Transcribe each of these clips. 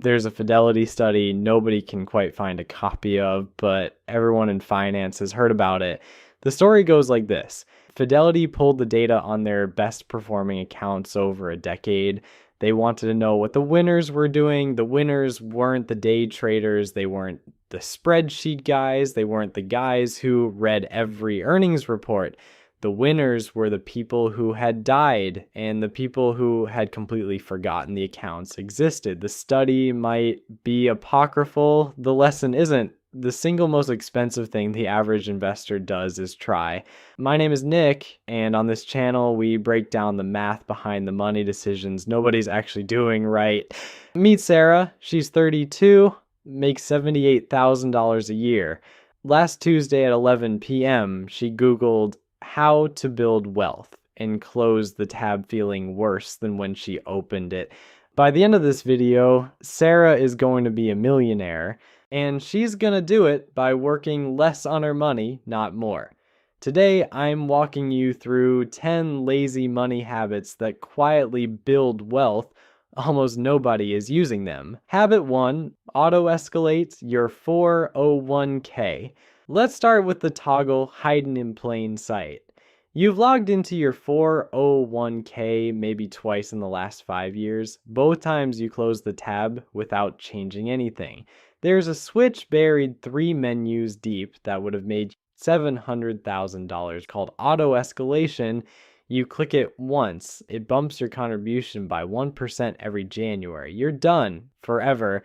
There's a Fidelity study nobody can quite find a copy of, but everyone in finance has heard about it. The story goes like this. Fidelity pulled the data on their best performing accounts over a decade. They wanted to know what the winners were doing. The winners weren't the day traders. They weren't the spreadsheet guys. They weren't the guys who read every earnings report. The winners were the people who had died and the people who had completely forgotten the accounts existed. The study might be apocryphal. The lesson isn't. The single most expensive thing the average investor does is try. My name is Nick, and on this channel, we break down the math behind the money decisions nobody's actually doing right. Meet Sarah. She's 32, makes $78,000 a year. Last Tuesday at 11 p.m., she Googled how to build wealth and closed the tab feeling worse than when she opened it. By the end of this video, Sarah is going to be a millionaire, and she's gonna do it by working less on her money, not more. Today, I'm walking you through 10 lazy money habits that quietly build wealth. Almost nobody is using them. Habit 1, auto-escalate your 401k. Let's start with the toggle hiding in plain sight. You've logged into your 401k maybe twice in the last 5 years. Both times you closed the tab without changing anything. There's a switch buried 3 menus deep that would have made $700,000 called auto escalation. You click it once, it bumps your contribution by 1% every January. You're done forever.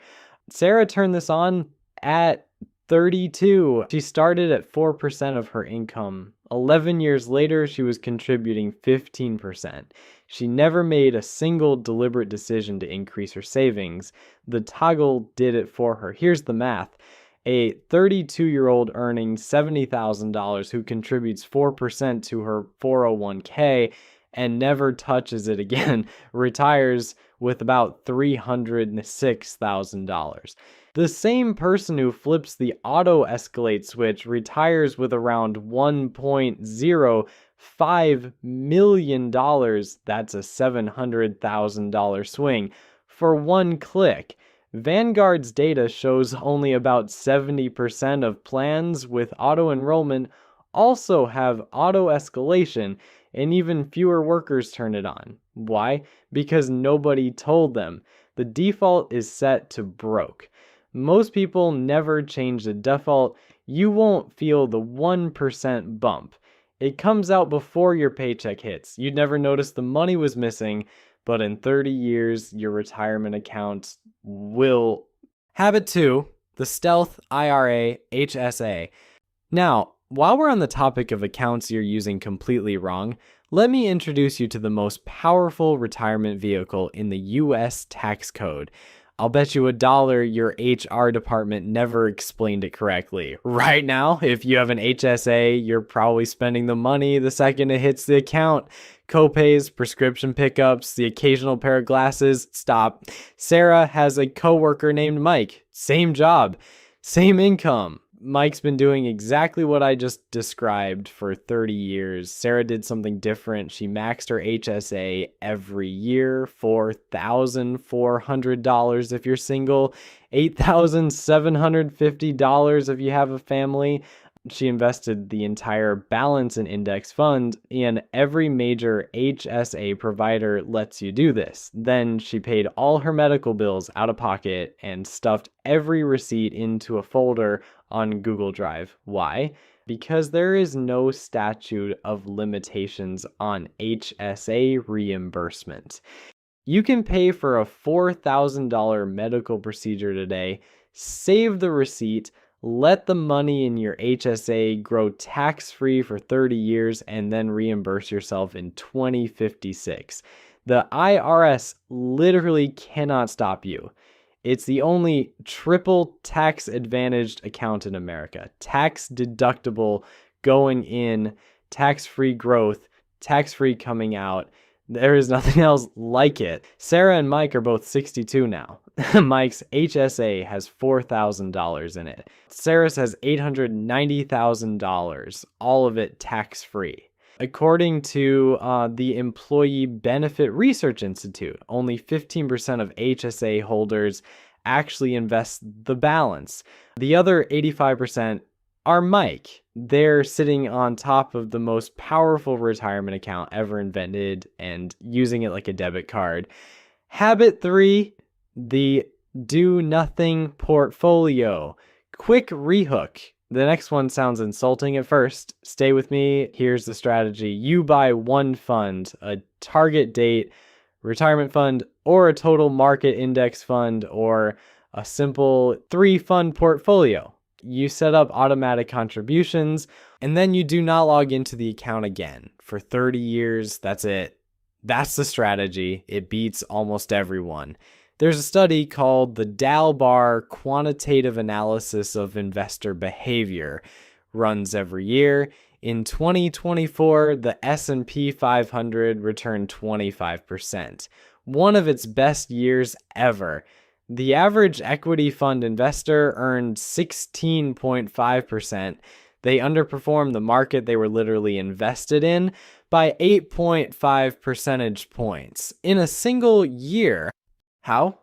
Sarah turned this on at 32. She started at 4% of her income. 11 years later, she was contributing 15%. She never made a single deliberate decision to increase her savings. The toggle did it for her. Here's the math. A 32-year-old earning $70,000 who contributes 4% to her 401k and never touches it again retires with about $306,000. The same person who flips the auto-escalate switch retires with around $1.05 million. That's a $700,000 swing for one click. Vanguard's data shows only about 70% of plans with auto-enrollment also have auto-escalation, and even fewer workers turn it on. Why? Because nobody told them. The default is set to broke. Most people never change the default. You won't feel the 1% bump. It comes out before your paycheck hits. You'd never notice the money was missing, but in 30 years, your retirement account will. Habit 2, the Stealth IRA HSA. Now, while we're on the topic of accounts you're using completely wrong, let me introduce you to the most powerful retirement vehicle in the US tax code. I'll bet you $1 your HR department never explained it correctly. Right now, if you have an HSA, you're probably spending the money the second it hits the account. Copays, prescription pickups, the occasional pair of glasses, stop. Sarah has a coworker named Mike. Same job, same income. Mike's been doing exactly what I just described for 30 years. Sarah did something different. She maxed her HSA every year, $4,400 if you're single, $8,750 if you have a family. She invested the entire balance in index fund, and every major HSA provider lets you do this. Then she paid all her medical bills out of pocket and stuffed every receipt into a folder on Google Drive. Why? Because there is no statute of limitations on HSA reimbursement. You can pay for a $4,000 medical procedure today, save the receipt, let the money in your HSA grow tax-free for 30 years, and then reimburse yourself in 2056. The IRS literally cannot stop you. It's the only triple tax advantaged account in America. Tax deductible going in, tax-free growth, tax-free coming out. There is nothing else like it. Sarah and Mike are both 62 now. Mike's HSA has $4,000 in it. Sarah's has $890,000, all of it tax-free. According to the Employee Benefit Research Institute, only 15% of HSA holders actually invest the balance. The other 85% are Mike. They're sitting on top of the most powerful retirement account ever invented and using it like a debit card. Habit 3, the do nothing portfolio. Quick rehook. The next one sounds insulting at first. Stay with me. Here's the strategy. You buy one fund, a target date retirement fund, or a total market index fund, or a simple 3-fund portfolio. You set up automatic contributions, and then you do not log into the account again. For 30 years, that's it. That's the strategy. It beats almost everyone. There's a study called the Dalbar Quantitative Analysis of Investor Behavior, runs every year. In 2024, the S&P 500 returned 25%, one of its best years ever. The average equity fund investor earned 16.5%. They underperformed the market they were literally invested in by 8.5 percentage points in a single year. How?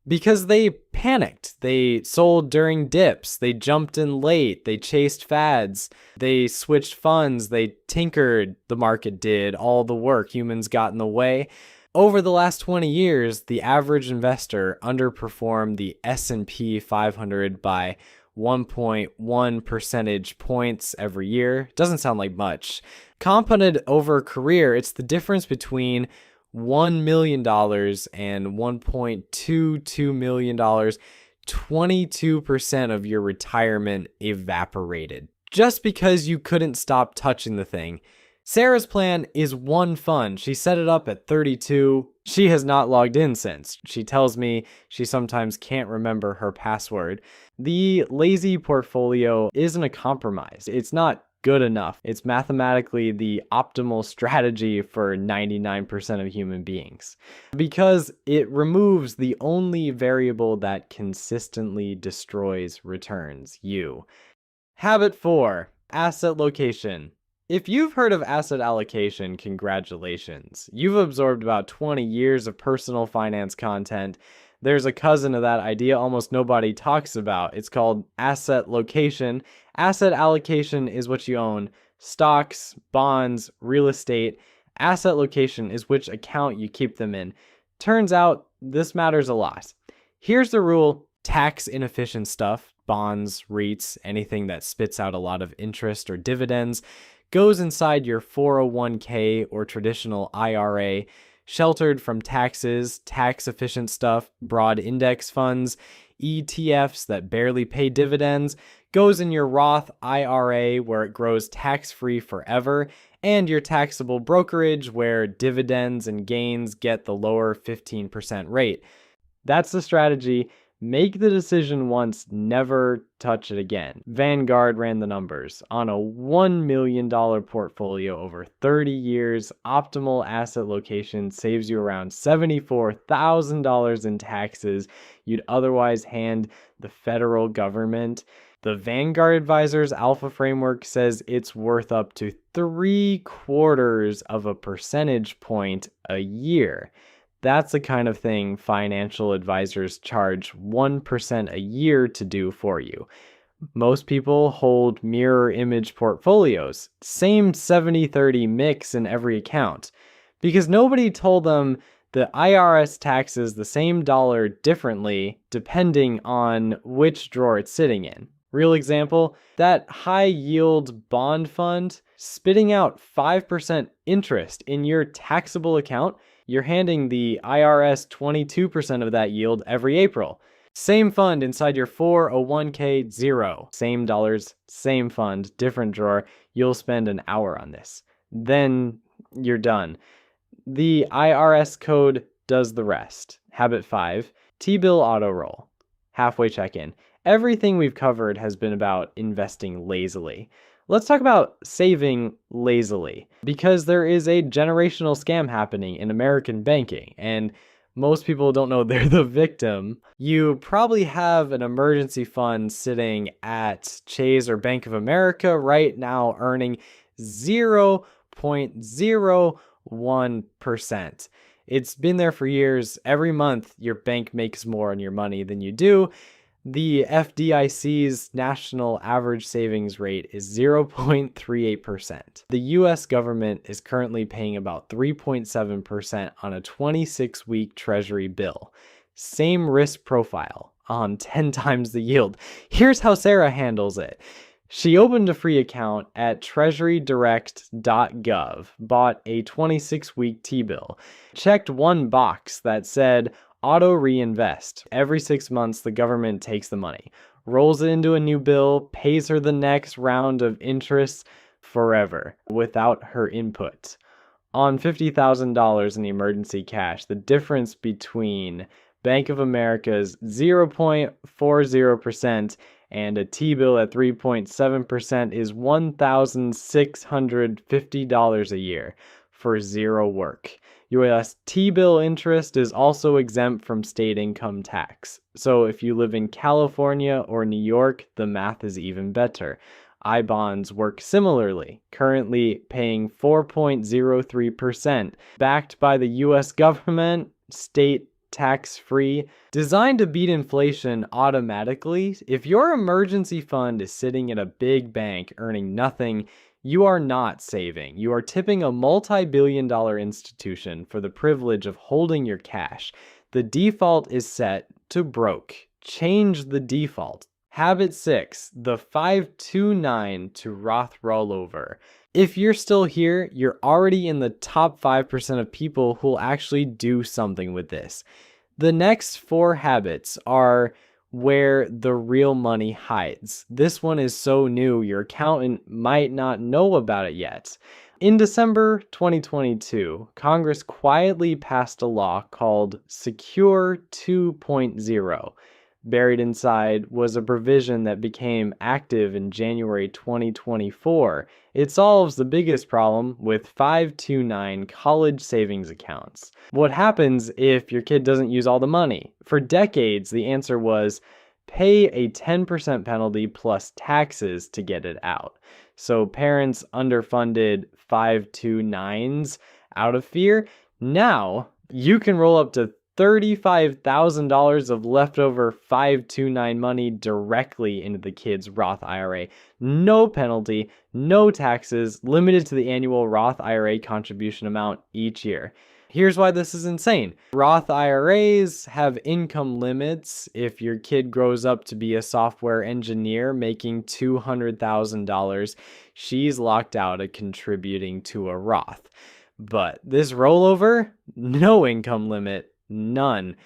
Because they panicked. They sold during dips. They jumped in late. They chased fads. They switched funds. They tinkered. The market did all the work. Humans got in the way. Over the last 20 years, the average investor underperformed the S&P 500 by 1.1 percentage points every year. Doesn't sound like much. Compounded over a career, it's the difference between $1 million and $1.22 million. 22% of your retirement evaporated just because you couldn't stop touching the thing. Sarah's plan is one fund. She set it up at 32. She has not logged in since. She tells me she sometimes can't remember her password. The lazy portfolio isn't a compromise. It's not good enough. It's mathematically the optimal strategy for 99% of human beings because it removes the only variable that consistently destroys returns, you. Habit 4, asset location. If you've heard of asset allocation, congratulations. You've absorbed about 20 years of personal finance content. There's a cousin of that idea almost nobody talks about. It's called asset location. Asset allocation is what you own: stocks, bonds, real estate. Asset location is which account you keep them in. Turns out this matters a lot. Here's the rule: tax inefficient stuff, bonds, REITs, anything that spits out a lot of interest or dividends, goes inside your 401k or traditional IRA. Sheltered from taxes, tax-efficient stuff, broad index funds, ETFs that barely pay dividends, goes in your Roth IRA where it grows tax-free forever, and your taxable brokerage where dividends and gains get the lower 15% rate. That's the strategy. Make the decision once, never touch it again. Vanguard ran the numbers. On a $1 million portfolio over 30 years, optimal asset location saves you around $74,000 in taxes you'd otherwise hand the federal government. The Vanguard Advisors Alpha Framework says it's worth up to 3/4 of a percentage point a year. That's the kind of thing financial advisors charge 1% a year to do for you. Most people hold mirror image portfolios, same 70-30 mix in every account, because nobody told them the IRS taxes the same dollar differently depending on which drawer it's sitting in. Real example, that high yield bond fund spitting out 5% interest in your taxable account. You're handing the IRS 22% of that yield every April. Same fund inside your 401k, zero. Same dollars, same fund, different drawer. You'll spend an hour on this. Then you're done. The IRS code does the rest. Habit 5, T-bill auto roll. Halfway check-in. Everything we've covered has been about investing lazily. Let's talk about saving lazily, because there is a generational scam happening in American banking, and most people don't know they're the victim. You probably have an emergency fund sitting at Chase or Bank of America right now earning 0 0.01%. It's been there for years. Every month, your bank makes more on your money than you do. The FDIC's national average savings rate is 0.38%. The US government is currently paying about 3.7% on a 26-week Treasury bill. Same risk profile on 10 times the yield. Here's how Sarah handles it. She opened a free account at treasurydirect.gov, bought a 26-week T-bill, checked one box that said auto reinvest. Every 6 months, the government takes the money, rolls it into a new bill, pays her the next round of interest forever without her input. On $50,000 in emergency cash, the difference between Bank of America's 0.40% and a T-bill at 3.7% is $1,650 a year for zero work. US T-bill interest is also exempt from state income tax. So if you live in California or New York, the math is even better. I-bonds work similarly, currently paying 4.03%, backed by the US government, state tax-free, designed to beat inflation automatically. If your emergency fund is sitting at a big bank earning nothing, you are not saving. You are tipping a multi-billion-dollar institution for the privilege of holding your cash. The default is set to broke. Change the default. Habit 6, the 529 to Roth rollover. If you're still here, you're already in the top 5% of people who'll actually do something with this. The next 4 habits are where the real money hides. This one is so new, your accountant might not know about it yet. In December 2022, Congress quietly passed a law called Secure 2.0. Buried inside was a provision that became active in January 2024. It solves the biggest problem with 529 college savings accounts. What happens if your kid doesn't use all the money? For decades, the answer was pay a 10% penalty plus taxes to get it out. So parents underfunded 529s out of fear. Now you can roll up to $35,000 of leftover 529 money directly into the kid's Roth IRA. No penalty, no taxes, limited to the annual Roth IRA contribution amount each year. Here's why this is insane. Roth IRAs have income limits. If your kid grows up to be a software engineer making $200,000, she's locked out of contributing to a Roth. But this rollover, no income limit. None.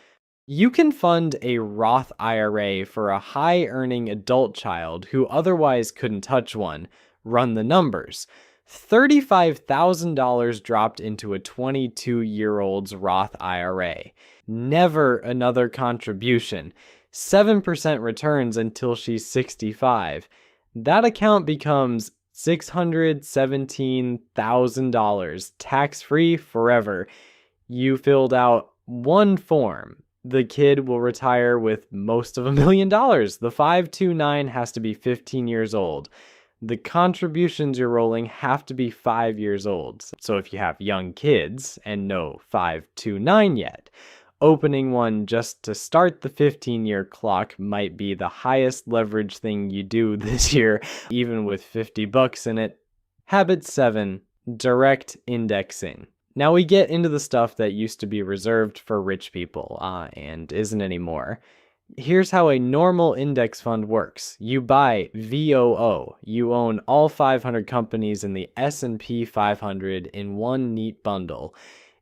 You can fund a Roth IRA for a high-earning adult child who otherwise couldn't touch one. Run the numbers. $35,000 dropped into a 22-year-old's Roth IRA. Never another contribution. 7% returns until she's 65. That account becomes $617,000, tax-free forever. You filled out one form. The kid will retire with most of $1 million. The 529 has to be 15 years old. The contributions you're rolling have to be 5 years old. So if you have young kids and no 529 yet, opening one just to start the 15-year clock might be the highest leverage thing you do this year, even with $50 in it. Habit 7, direct indexing. Now we get into the stuff that used to be reserved for rich people, and isn't anymore. Here's how a normal index fund works. You buy VOO. You own all 500 companies in the S&P 500 in one neat bundle.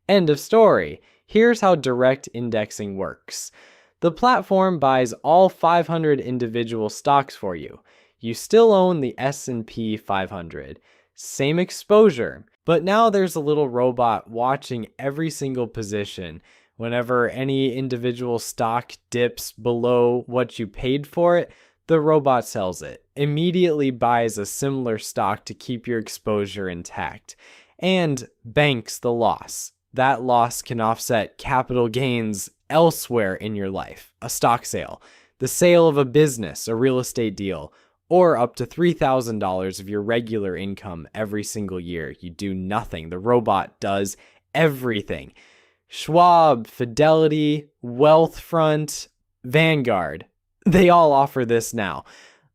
End of story. Here's how direct indexing works. The platform buys all 500 individual stocks for you. You still own the S&P 500. Same exposure. But now there's a little robot watching every single position. Whenever any individual stock dips below what you paid for it, the robot sells it, immediately buys a similar stock to keep your exposure intact, and banks the loss. That loss can offset capital gains elsewhere in your life, a stock sale, the sale of a business, a real estate deal, or up to $3,000 of your regular income every single year. You do nothing. The robot does everything. Schwab, Fidelity, Wealthfront, Vanguard, they all offer this now.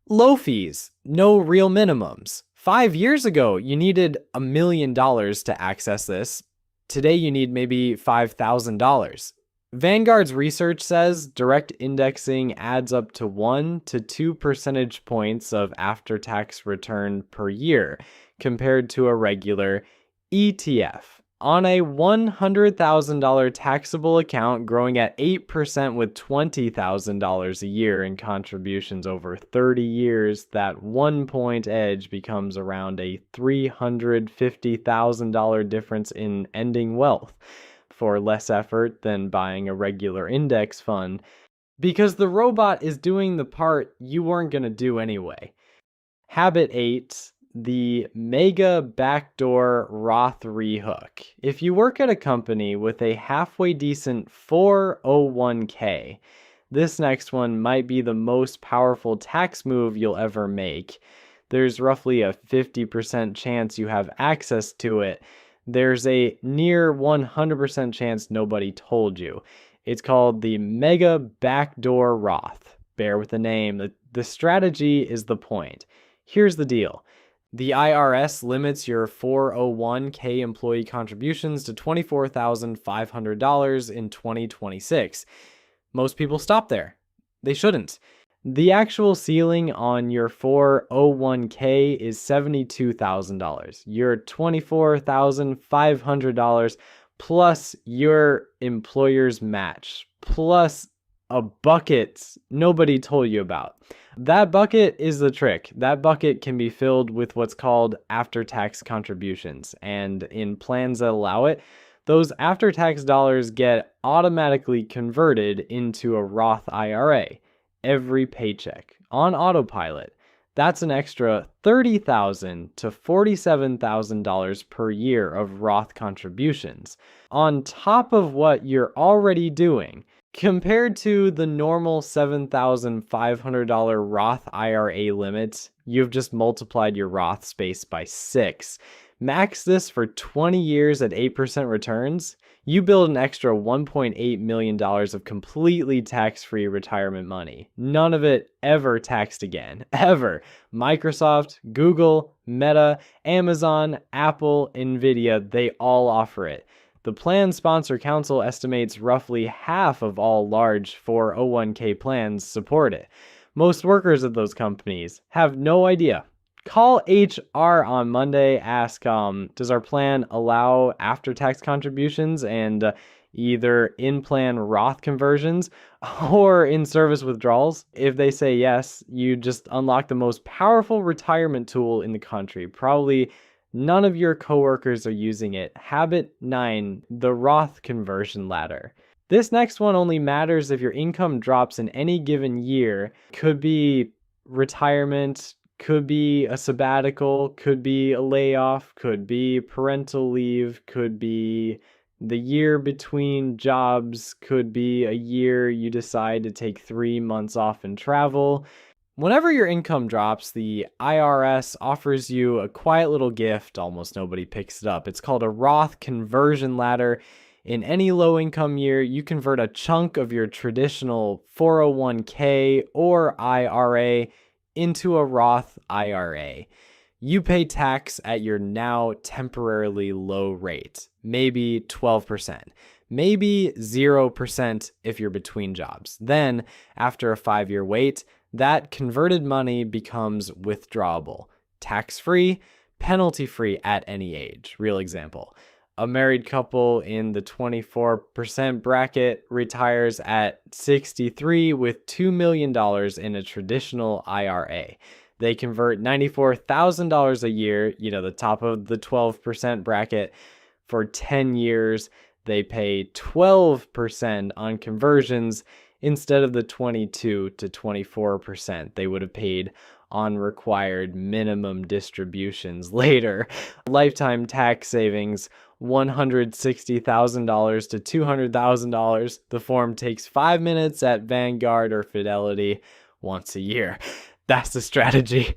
Low fees, no real minimums. 5 years ago, you needed $1 million to access this. Today, you need maybe $5,000. Vanguard's research says direct indexing adds up to 1 to 2 percentage points of after-tax return per year compared to a regular ETF. On a $100,000 taxable account growing at 8% with $20,000 a year in contributions over 30 years, that 1 point edge becomes around a $350,000 difference in ending wealth for less effort than buying a regular index fund, because the robot is doing the part you weren't going to do anyway. Habit 8. The mega backdoor Roth rehook. If you work at a company with a halfway decent 401k, this next one might be the most powerful tax move you'll ever make. There's roughly a 50% chance you have access to it. There's a near 100% chance nobody told you. It's called the mega backdoor Roth. Bear with the name. The strategy is the point. Here's the deal. The IRS limits your 401k employee contributions to $24,500 in 2026. Most people stop there. They shouldn't. The actual ceiling on your 401k is $72,000. Your $24,500 plus your employer's match, plus a bucket nobody told you about. That bucket is the trick. That bucket can be filled with what's called after-tax contributions. And in plans that allow it, those after-tax dollars get automatically converted into a Roth IRA every paycheck on autopilot. That's an extra $30,000 to $47,000 per year of Roth contributions on top of what you're already doing. Compared to the normal $7,500 Roth IRA limit, you've just multiplied your Roth space by 6. Max this for 20 years at 8% returns, you build an extra $1.8 million of completely tax-free retirement money. None of it ever taxed again. Ever. Microsoft, Google, Meta, Amazon, Apple, Nvidia, they all offer it. The Plan Sponsor Council estimates roughly half of all large 401k plans support it. Most workers at those companies have no idea. Call HR on Monday, ask, does our plan allow after-tax contributions and either in-plan Roth conversions or in-service withdrawals? If they say yes, you just unlock the most powerful retirement tool in the country. Probably none of your coworkers are using it. Habit 9, the Roth conversion ladder. This next one only matters if your income drops in any given year. Could be retirement, could be a sabbatical, could be a layoff, could be parental leave, could be the year between jobs, could be a year you decide to take 3 months off and travel. Whenever your income drops, the IRS offers you a quiet little gift. Almost nobody picks it up. It's called a Roth conversion ladder. In any low-income year, you convert a chunk of your traditional 401k or IRA into a Roth IRA. You pay tax at your now temporarily low rate, maybe 12%. Maybe 0% if you're between jobs. Then, after a 5-year wait, that converted money becomes withdrawable, tax-free, penalty-free at any age. Real example. A married couple in the 24% bracket retires at 63 with $2 million in a traditional IRA. They convert $94,000 a year, the top of the 12% bracket, for 10 years. They pay 12% on conversions instead of the 22 to 24% they would have paid on required minimum distributions later. Lifetime tax savings, $160,000 to $200,000. The form takes 5 minutes at Vanguard or Fidelity once a year. That's the strategy.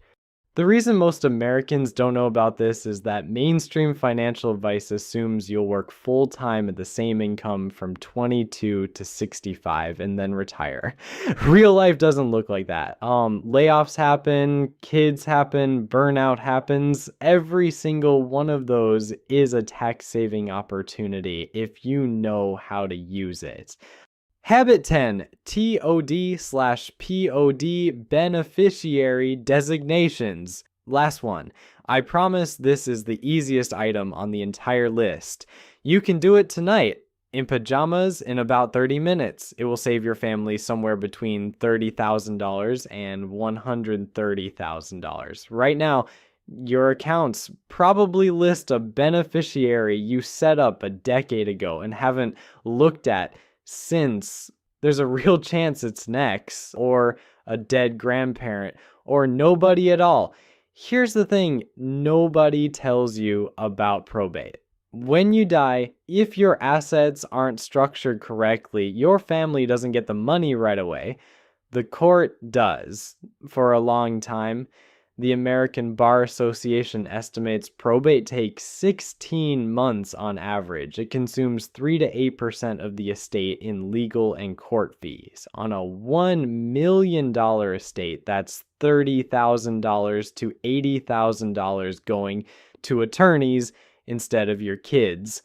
The reason most Americans don't know about this is that mainstream financial advice assumes you'll work full-time at the same income from 22 to 65 and then retire. Real life doesn't look like that. Layoffs happen, kids happen, burnout happens. Every single one of those is a tax-saving opportunity if you know how to use it. Habit 10, TOD/POD beneficiary designations. Last one. I promise this is the easiest item on the entire list. You can do it tonight in pajamas in about 30 minutes. It will save your family somewhere between $30,000 and $130,000. Right now, your accounts probably list a beneficiary you set up a decade ago and haven't looked at since. There's a real chance it's an ex or a dead grandparent or nobody at all. Here's the thing, nobody tells you about probate. When you die, if your assets aren't structured correctly, your family doesn't get the money right away. The court does. For a long time, the American Bar Association estimates probate takes 16 months on average. It consumes 3 to 8% of the estate in legal and court fees. On a $1 million estate, that's $30,000 to $80,000 going to attorneys instead of your kids.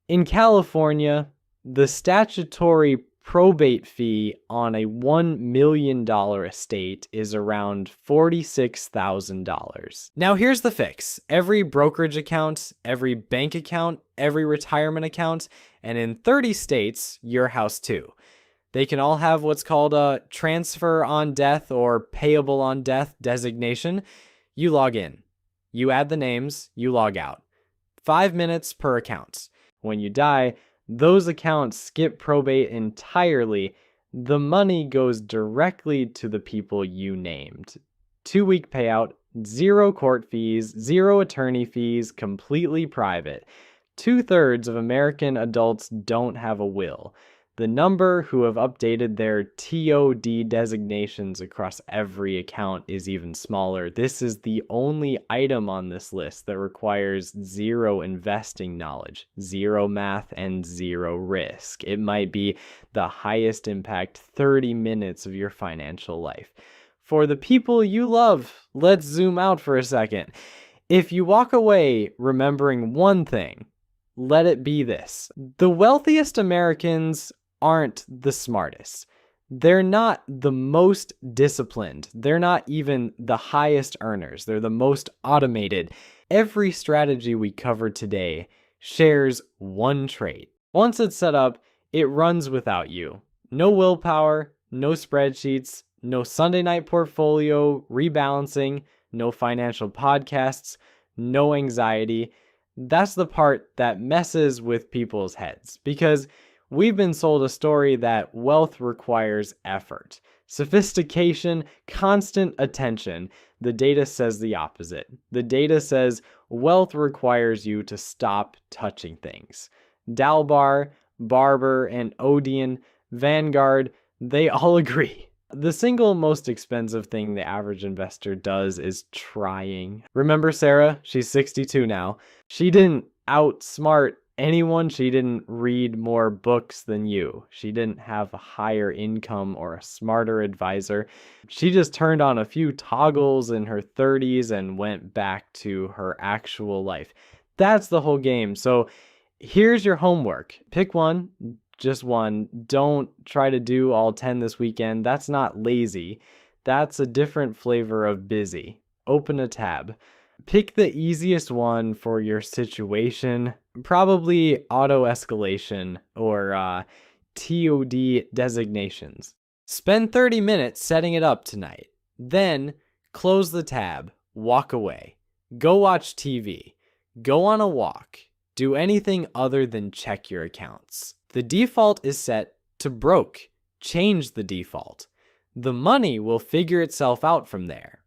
In California, the statutory probate fee on a $1 million estate is around $46,000. Now here's the fix. Every brokerage account, every bank account, every retirement account, and in 30 states, your house too. They can all have what's called a transfer on death or payable on death designation. You log in. You add the names, you log out. 5 minutes per account. When you die, those accounts skip probate entirely. The money goes directly to the people you named. 2-week payout, 0 court fees, 0 attorney fees, completely private. 2/3 of American adults don't have a will. The number who have updated their TOD designations across every account is even smaller. This is the only item on this list that requires 0 investing knowledge, 0 math, and 0 risk. It might be the highest impact 30 minutes of your financial life. For the people you love, let's zoom out for a second. If you walk away remembering one thing, let it be this. The wealthiest Americans aren't the smartest. They're not the most disciplined. They're not even the highest earners. They're the most automated. Every strategy we covered today shares one trait. Once it's set up, it runs without you. No willpower, no spreadsheets, no Sunday night portfolio rebalancing, no financial podcasts, no anxiety. That's the part that messes with people's heads because we've been sold a story that wealth requires effort, sophistication, constant attention. The data says the opposite. The data says wealth requires you to stop touching things. Dalbar, Barber, and Odeon, Vanguard, they all agree. The single most expensive thing the average investor does is trying. Remember Sarah? She's 62 now. She didn't outsmart anyone. She didn't read more books than you. She didn't have a higher income or a smarter advisor. She just turned on a few toggles in her 30s and went back to her actual life. That's the whole game. So here's your homework. Pick one, just one. Don't try to do all 10 this weekend. That's not lazy. That's a different flavor of busy. Open a tab. Pick the easiest one for your situation, probably auto escalation or TOD designations. Spend 30 minutes setting it up tonight. Then close the tab, walk away, go watch TV, go on a walk, do anything other than check your accounts. The default is set to broke. Change the default. The money will figure itself out from there.